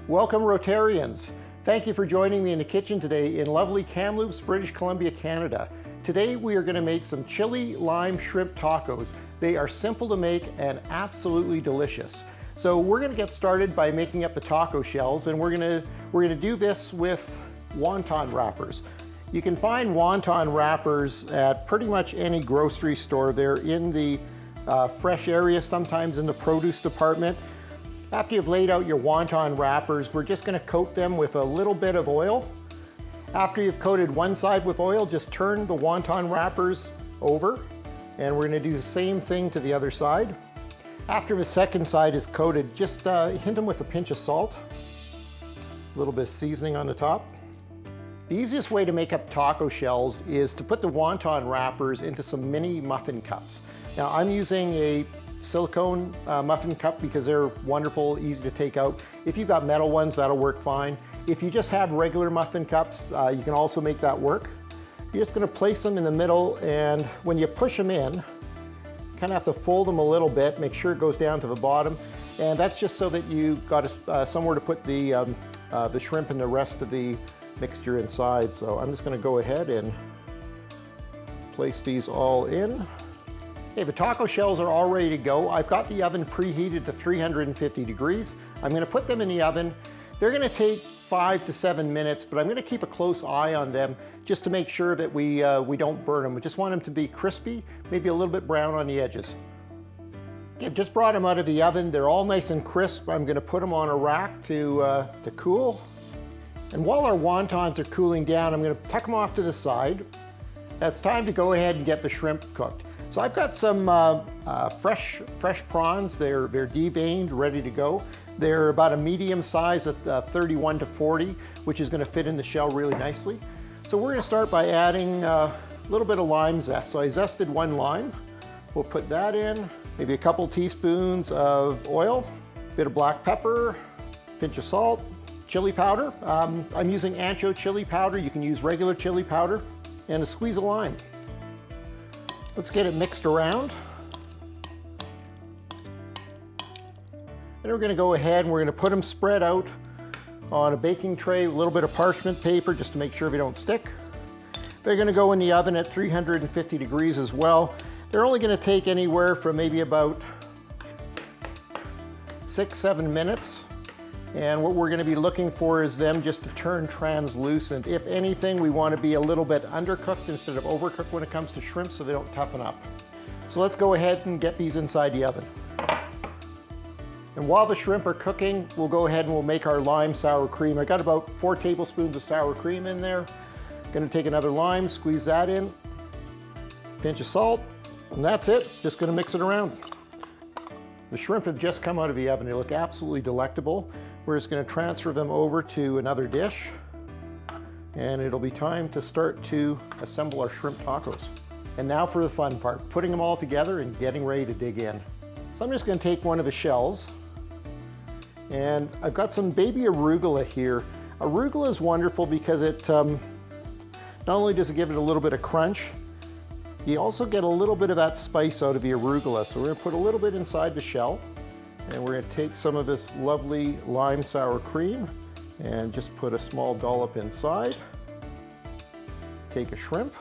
Welcome Rotarians. Thank you for joining me in the kitchen today in lovely Kamloops, British Columbia, Canada. Today we are going to make some chili lime shrimp tacos. They are simple to make and absolutely delicious. So we're going to get started by making up the taco shells, and we're going to do this with wonton wrappers. You can find wonton wrappers at pretty much any grocery store. They're in the fresh area, sometimes in the produce department. After you've laid out your wonton wrappers, we're just going to coat them with a little bit of oil. After you've coated one side with oil, just turn the wonton wrappers over, and we're going to do the same thing to the other side. After the second side is coated, just hint them with a pinch of salt, a little bit of seasoning on the top. The easiest way to make up taco shells is to put the wonton wrappers into some mini muffin cups. Now I'm using a silicone muffin cup because they're wonderful, easy to take out. If you've got metal ones, that'll work fine. If you just have regular muffin cups, you can also make that work. You're just going to place them in the middle, and when you push them in, kind of have to fold them a little bit, make sure it goes down to the bottom, and that's just so that you got somewhere to put the shrimp and the rest of the mixture inside. So I'm just going to go ahead and place these all in. Okay, the taco shells are all ready to go. I've got the oven preheated to 350 degrees. I'm going to put them in the oven. They're going to take 5 to 7 minutes, but I'm going to keep a close eye on them just to make sure that we don't burn them. We just want them to be crispy, maybe a little bit brown on the edges. Okay, just brought them out of the oven. They're all nice and crisp. I'm going to put them on a rack to cool. And while our wontons are cooling down, I'm going to tuck them off to the side. It's time to go ahead and get the shrimp cooked. So I've got some fresh prawns. They're deveined, ready to go. They're about a medium size of 31 to 40, which is going to fit in the shell really nicely. So we're going to start by adding a little bit of lime zest. So I zested one lime. We'll put that in. Maybe a couple teaspoons of oil, a bit of black pepper, pinch of salt, chili powder. I'm using Ancho Chili Powder. You can use regular chili powder, and a squeeze of lime. Let's get it mixed around. Then we're going to go ahead and we're going to put them spread out on a baking tray, a little bit of parchment paper just to make sure they don't stick. They're going to go in the oven at 350 degrees as well. They're only going to take anywhere from maybe about 6-7 minutes. And what we're going to be looking for is them just to turn translucent. If anything, we want to be a little bit undercooked instead of overcooked when it comes to shrimp, so they don't toughen up. So let's go ahead and get these inside the oven. And while the shrimp are cooking, we'll go ahead and we'll make our lime sour cream. I got about 4 tablespoons of sour cream in there. Going to take another lime, squeeze that in, pinch of salt, and that's it. Just going to mix it around. The shrimp have just come out of the oven. They look absolutely delectable. We're just going to transfer them over to another dish, and it'll be time to start to assemble our shrimp tacos. And now for the fun part, putting them all together and getting ready to dig in. So I'm just going to take one of the shells, and I've got some baby arugula here. Arugula is wonderful because it not only does it give it a little bit of crunch, you also get a little bit of that spice out of the arugula. So we're going to put a little bit inside the shell. And we're going to take some of this lovely lime sour cream and just put a small dollop inside. Take a shrimp,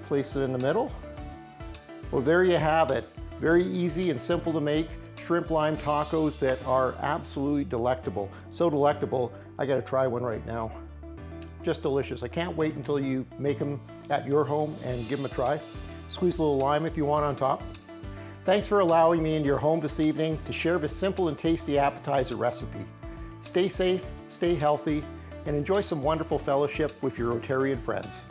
place it in the middle. Well, there you have it. Very easy and simple to make shrimp lime tacos that are absolutely delectable. So delectable, I got to try one right now. Just delicious. I can't wait until you make them at your home and give them a try. Squeeze a little lime if you want on top. Thanks for allowing me into your home this evening to share this simple and tasty appetizer recipe. Stay safe, stay healthy, and enjoy some wonderful fellowship with your Rotarian friends.